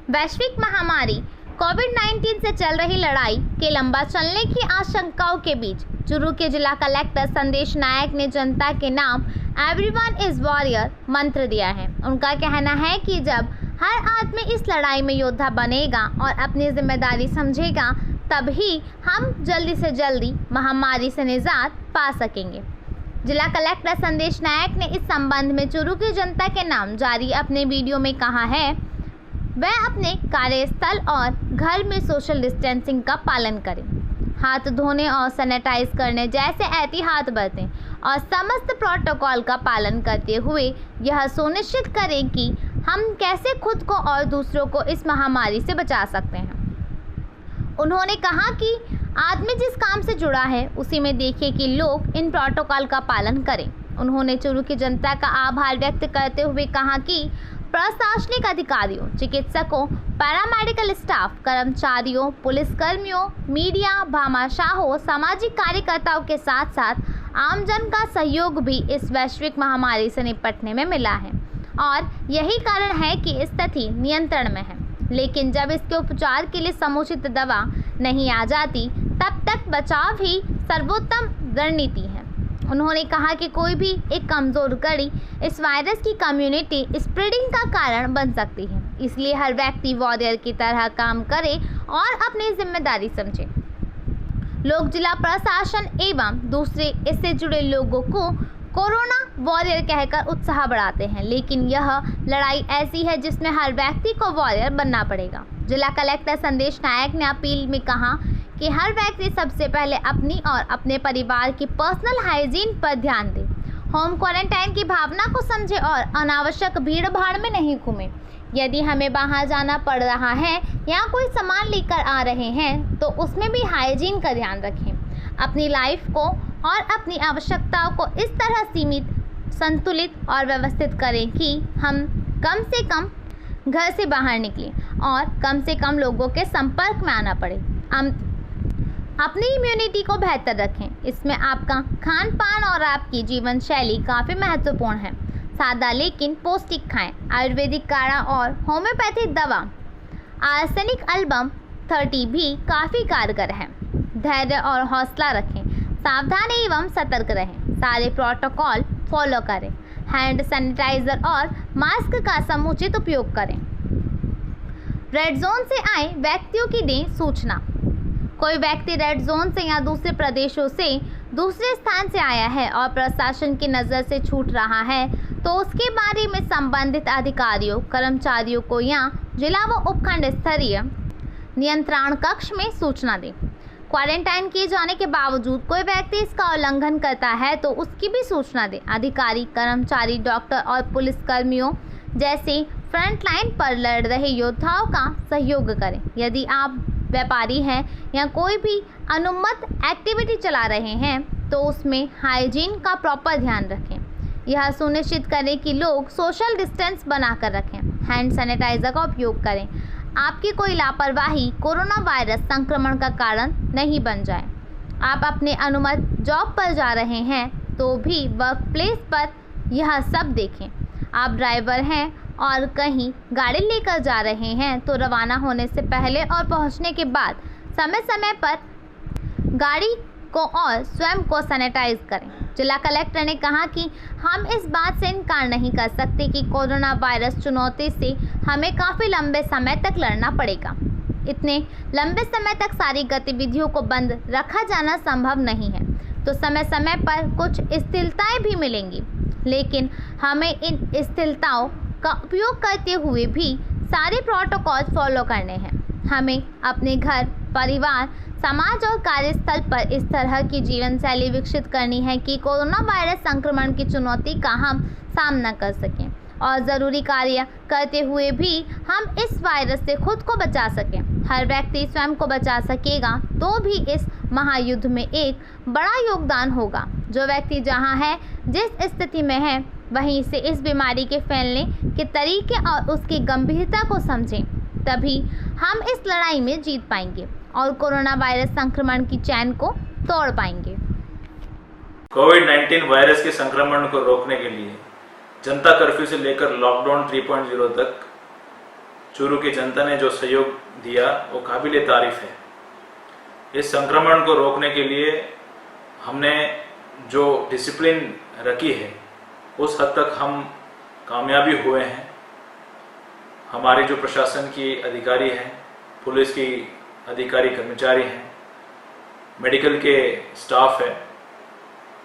वैश्विक महामारी कोविड-19 से चल रही लड़ाई के लंबा चलने की आशंकाओं के बीच चूरू के जिला कलेक्टर संदेश नायक ने जनता के नाम एवरीवन इज वॉरियर मंत्र दिया है। उनका कहना है कि जब हर आदमी इस लड़ाई में योद्धा बनेगा और अपनी जिम्मेदारी समझेगा, तभी हम जल्दी से जल्दी महामारी से निजात पा सकेंगे। जिला कलेक्टर संदेश नायक ने इस संबंध में चूरू की जनता के नाम जारी अपने वीडियो में कहा है, वह अपने कार्यस्थल और घर में सोशल डिस्टेंसिंग का पालन करें, हाथ धोने और सैनिटाइज करने जैसे एहतियात बरतें और समस्त प्रोटोकॉल का पालन करते हुए यह सुनिश्चित करें कि हम कैसे खुद को और दूसरों को इस महामारी से बचा सकते हैं। उन्होंने कहा कि आदमी जिस काम से जुड़ा है उसी में देखिए कि लोग इन प्रोटोकॉल का पालन करें। उन्होंने चूरू की जनता का आभार व्यक्त करते हुए कहा कि प्रशासनिक अधिकारियों, चिकित्सकों, पैरामेडिकल स्टाफ, कर्मचारियों, पुलिसकर्मियों, मीडिया, भामाशाहों, सामाजिक कार्यकर्ताओं के साथ साथ आमजन का सहयोग भी इस वैश्विक महामारी से निपटने में मिला है और यही कारण है कि स्थिति नियंत्रण में है। लेकिन जब इसके उपचार के लिए समुचित दवा नहीं आ जाती, तब तक बचाव ही सर्वोत्तम रणनीति है। उन्होंने कहा कि कोई भी एक कमज़ोर कड़ी इस वायरस की कम्युनिटी स्प्रेडिंग का कारण बन सकती है, इसलिए हर व्यक्ति वॉरियर की तरह काम करे और अपनी जिम्मेदारी समझे। लोग जिला प्रशासन एवं दूसरे इससे जुड़े लोगों को कोरोना वॉरियर कहकर उत्साह बढ़ाते हैं, लेकिन यह लड़ाई ऐसी है जिसमें हर व्यक्ति को वॉरियर बनना पड़ेगा। जिला कलेक्टर संदेश नायक ने अपील में कहा कि हर व्यक्ति सबसे पहले अपनी और अपने परिवार की पर्सनल हाइजीन पर ध्यान दे, होम क्वारंटाइन की भावना को समझे और अनावश्यक भीड़ भाड़ में नहीं घूमे। यदि हमें बाहर जाना पड़ रहा है या कोई सामान लेकर आ रहे हैं तो उसमें भी हाइजीन का ध्यान रखें। अपनी लाइफ को और अपनी आवश्यकताओं को इस तरह सीमित, संतुलित और व्यवस्थित करें कि हम कम से कम घर से बाहर निकलें और कम से कम लोगों के संपर्क में आना पड़े। अपनी इम्यूनिटी को बेहतर रखें। इसमें आपका खान पान और आपकी जीवन शैली काफ़ी महत्वपूर्ण है। सादा लेकिन पौष्टिक खाएं। आयुर्वेदिक काढ़ा और होम्योपैथिक दवा आर्सेनिक एल्बम 30 भी काफ़ी कारगर है। धैर्य और हौसला रखें, सावधान एवं सतर्क रहें, सारे प्रोटोकॉल फॉलो करें, हैंड सैनिटाइजर और मास्क का समुचित उपयोग करें। रेड जोन से आए व्यक्तियों की दें सूचना। कोई व्यक्ति रेड जोन से या दूसरे प्रदेशों से दूसरे स्थान से आया है और प्रशासन की नज़र से छूट रहा है तो उसके बारे में संबंधित अधिकारियों, कर्मचारियों को या जिला व उपखंड स्तरीय नियंत्रण कक्ष में सूचना दें। क्वारंटाइन किए जाने के बावजूद कोई व्यक्ति इसका उल्लंघन करता है तो उसकी भी सूचना दें। अधिकारी, कर्मचारी, डॉक्टर और पुलिसकर्मियों जैसे फ्रंट लाइन पर लड़ रहे योद्धाओं का सहयोग करें। यदि आप व्यापारी हैं या कोई भी अनुमत एक्टिविटी चला रहे हैं तो उसमें हाइजीन का प्रॉपर ध्यान रखें। यह सुनिश्चित करें कि लोग सोशल डिस्टेंस बनाकर रखें, हैंड सैनिटाइजर का उपयोग करें। आपकी कोई लापरवाही कोरोना वायरस संक्रमण का कारण नहीं बन जाए। आप अपने अनुमत जॉब पर जा रहे हैं तो भी वर्क प्लेस पर यह सब देखें। आप ड्राइवर हैं और कहीं गाड़ी लेकर जा रहे हैं तो रवाना होने से पहले और पहुंचने के बाद समय समय पर गाड़ी को और स्वयं को सैनिटाइज करें। जिला कलेक्टर ने कहा कि हम इस बात से इनकार नहीं कर सकते कि कोरोना वायरस चुनौती से हमें काफ़ी लंबे समय तक लड़ना पड़ेगा। इतने लंबे समय तक सारी गतिविधियों को बंद रखा जाना संभव नहीं है, तो समय समय पर कुछ स्थिरताएं भी मिलेंगी, लेकिन हमें इन स्थिरताओं का उपयोग करते हुए भी सारे प्रोटोकॉल फॉलो करने हैं। हमें अपने घर, परिवार, समाज और कार्यस्थल पर इस तरह की जीवन शैली विकसित करनी है कि कोरोना वायरस संक्रमण की चुनौती का हम सामना कर सकें और ज़रूरी कार्य करते हुए भी हम इस वायरस से खुद को बचा सकें। हर व्यक्ति स्वयं को बचा सकेगा तो भी इस महायुद्ध में एक बड़ा योगदान होगा। जो व्यक्ति जहां है, जिस स्थिति में है, वहीं से इस बीमारी के फैलने के तरीके और उसकी गंभीरता को समझें, तभी हम इस लड़ाई में जीत पाएंगे और कोरोना वायरस संक्रमण की चैन को तोड़ पाएंगे। कोविड-19 वायरस के संक्रमण को रोकने के लिए जनता कर्फ्यू से लेकर लॉकडाउन 3.0 तक चूरू की जनता ने जो सहयोग दिया वो काबिल तारीफ है। इस संक्रमण को रोकने के लिए हमने जो डिसिप्लिन रखी है उस हद तक हम कामयाबी हुए हैं। हमारे जो प्रशासन की अधिकारी हैं, पुलिस की अधिकारी कर्मचारी हैं, मेडिकल के स्टाफ है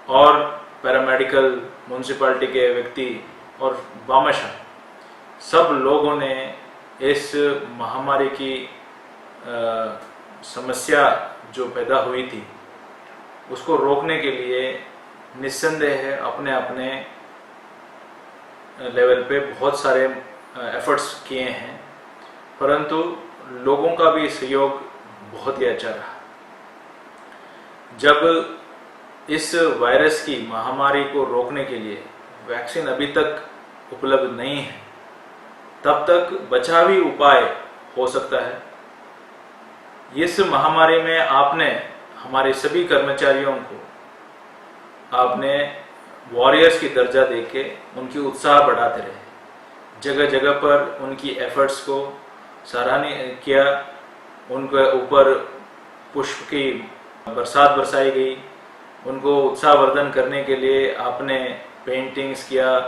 और पैरामेडिकल, म्यूनसिपैलिटी के व्यक्ति और बामशा सब लोगों ने इस महामारी की समस्या जो पैदा हुई थी उसको रोकने के लिए निस्संदेह अपने अपने लेवल पे बहुत सारे एफर्ट्स किए हैं, परंतु लोगों का भी सहयोग बहुत ही अच्छा रहा। जब इस वायरस की महामारी को रोकने के लिए वैक्सीन अभी तक उपलब्ध नहीं है, तब तक बचावी उपाय हो सकता है। इस महामारी में आपने हमारे सभी कर्मचारियों को आपने वॉरियर्स की दर्जा देके उनकी उत्साह बढ़ाते रहे, जगह जगह पर उनकी एफर्ट्स को सराहनीय किया, उनके ऊपर पुष्प की बरसात बरसाई गई, उनको उत्साहवर्धन करने के लिए आपने पेंटिंग्स किया।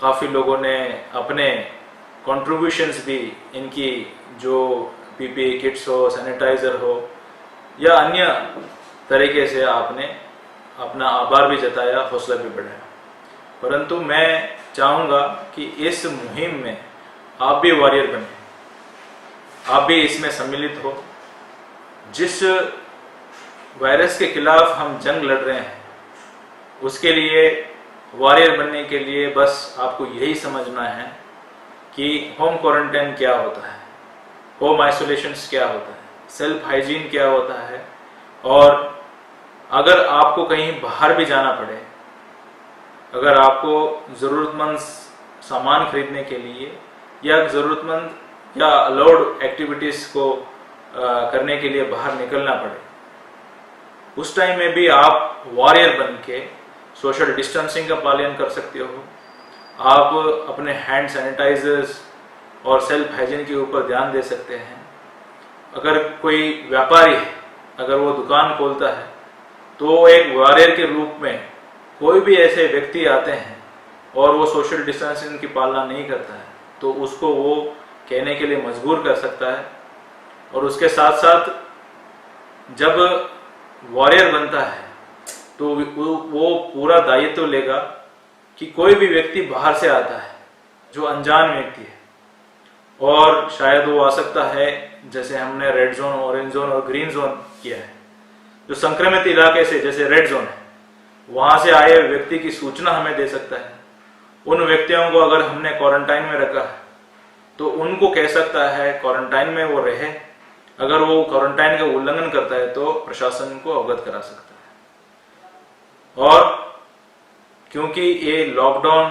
काफ़ी लोगों ने अपने कंट्रीब्यूशंस भी इनकी जो पीपीई किट्स हो, सैनिटाइज़र हो या अन्य तरीके से आपने अपना आभार भी जताया, हौसला भी बढ़ाया। परंतु मैं चाहूँगा कि इस मुहिम में आप भी वॉरियर बने, आप भी इसमें सम्मिलित हो। जिस वायरस के खिलाफ हम जंग लड़ रहे हैं उसके लिए वॉरियर बनने के लिए बस आपको यही समझना है कि होम क्वारंटाइन क्या होता है, होम आइसोलेशंस क्या होता है, सेल्फ हाइजीन क्या होता है, और अगर आपको कहीं बाहर भी जाना पड़े, अगर आपको ज़रूरतमंद सामान खरीदने के लिए या ज़रूरतमंद या अलाउड एक्टिविटीज़ को करने के लिए बाहर निकलना पड़े, उस टाइम में भी आप वॉरियर बन के सोशल डिस्टेंसिंग का पालन कर सकते हो। आप अपने हैंड सैनिटाइजर्स और सेल्फ हाइजीन के ऊपर ध्यान दे सकते हैं। अगर कोई व्यापारी है, अगर वो दुकान खोलता है तो एक वॉरियर के रूप में कोई भी ऐसे व्यक्ति आते हैं और वो सोशल डिस्टेंसिंग की पालना नहीं करता है तो उसको वो कहने के लिए मजबूर कर सकता है। और उसके साथ साथ जब वॉरियर बनता है तो वो पूरा दायित्व लेगा कि कोई भी व्यक्ति बाहर से आता है जो अनजान व्यक्ति है और शायद वो आ सकता है, जैसे हमने रेड जोन, ऑरेंज जोन और ग्रीन जोन किया है, जो संक्रमित इलाके से जैसे रेड जोन है वहां से आए व्यक्ति की सूचना हमें दे सकता है। उन व्यक्तियों को अगर हमने क्वारंटाइन में रखा है तो उनको कह सकता है क्वारंटाइन में वो रहे, अगर वो क्वारंटाइन का उल्लंघन करता है तो प्रशासन को अवगत करा सकता है। और क्योंकि ये लॉकडाउन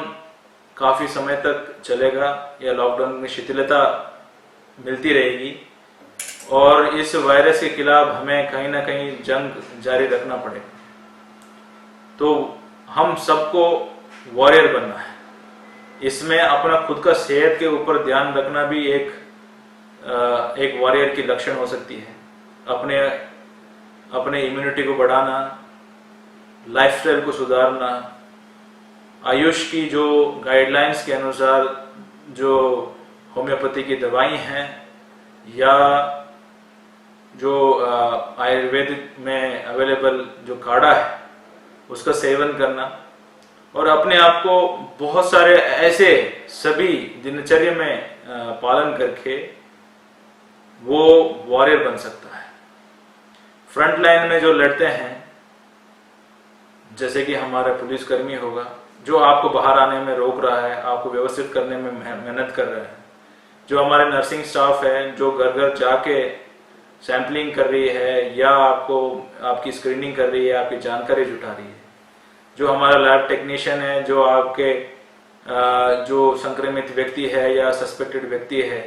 काफी समय तक चलेगा या लॉकडाउन में शिथिलता मिलती रहेगी और इस वायरस के खिलाफ हमें कहीं ना कहीं जंग जारी रखना पड़ेगा, तो हम सबको वॉरियर बनना है। इसमें अपना खुद का सेहत के ऊपर ध्यान रखना भी एक वॉरियर की लक्षण हो सकती है। अपने इम्यूनिटी को बढ़ाना, लाइफस्टाइल को सुधारना, आयुष की जो गाइडलाइंस के अनुसार जो होम्योपैथी की दवाई हैं या जो आयुर्वेदिक में अवेलेबल जो काढ़ा है उसका सेवन करना, और अपने आप को बहुत सारे ऐसे सभी दिनचर्या में पालन करके वो वॉरियर बन सकता है। फ्रंट लाइन में जो लड़ते हैं, जैसे कि हमारा पुलिसकर्मी होगा जो आपको बाहर आने में रोक रहा है, आपको व्यवस्थित करने में मेहनत कर रहा है, जो हमारे नर्सिंग स्टाफ है जो घर घर जाके सैंपलिंग कर रही है या आपकी स्क्रीनिंग कर रही है, आपकी जानकारी जुटा रही है, जो हमारा लैब टेक्नीशियन है जो आपके जो संक्रमित व्यक्ति है या सस्पेक्टेड व्यक्ति है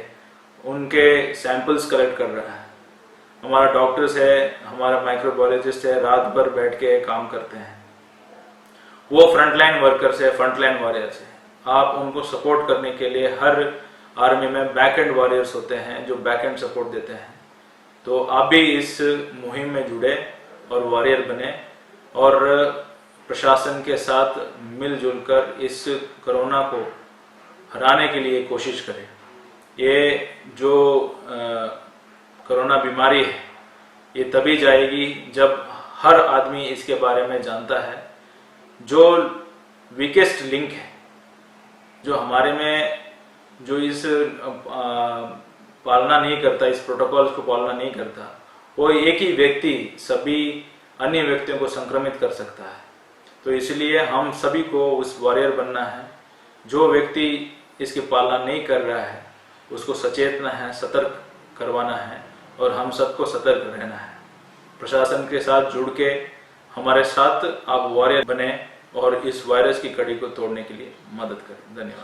उनके सैंपल्स कलेक्ट कर रहा है, हमारा डॉक्टर्स है, हमारा माइक्रोबायोलॉजिस्ट है, रात भर बैठ के काम करते हैं, वो फ्रंटलाइन वर्कर्स है, फ्रंटलाइन वॉरियर्स है। आप उनको सपोर्ट करने के लिए हर आर्मी में बैक एंड वॉरियर्स होते हैं जो बैक एंड सपोर्ट देते हैं। तो आप भी इस मुहिम में जुड़े और वॉरियर बने और प्रशासन के साथ मिलजुल कर इस कोरोना को हराने के लिए कोशिश करें। ये जो कोरोना बीमारी है ये तभी जाएगी जब हर आदमी इसके बारे में जानता है। जो वीकेस्ट लिंक है, जो हमारे में जो इस पालना नहीं करता, इस प्रोटोकॉल को पालना नहीं करता, वो एक ही व्यक्ति सभी अन्य व्यक्तियों को संक्रमित कर सकता है। तो इसलिए हम सभी को उस वॉरियर बनना है। जो व्यक्ति इसकी पालना नहीं कर रहा है उसको सचेतना है, सतर्क करवाना है और हम सबको सतर्क रहना है। प्रशासन के साथ जुड़ के हमारे साथ आप वॉरियर बने और इस वायरस की कड़ी को तोड़ने के लिए मदद करें। धन्यवाद।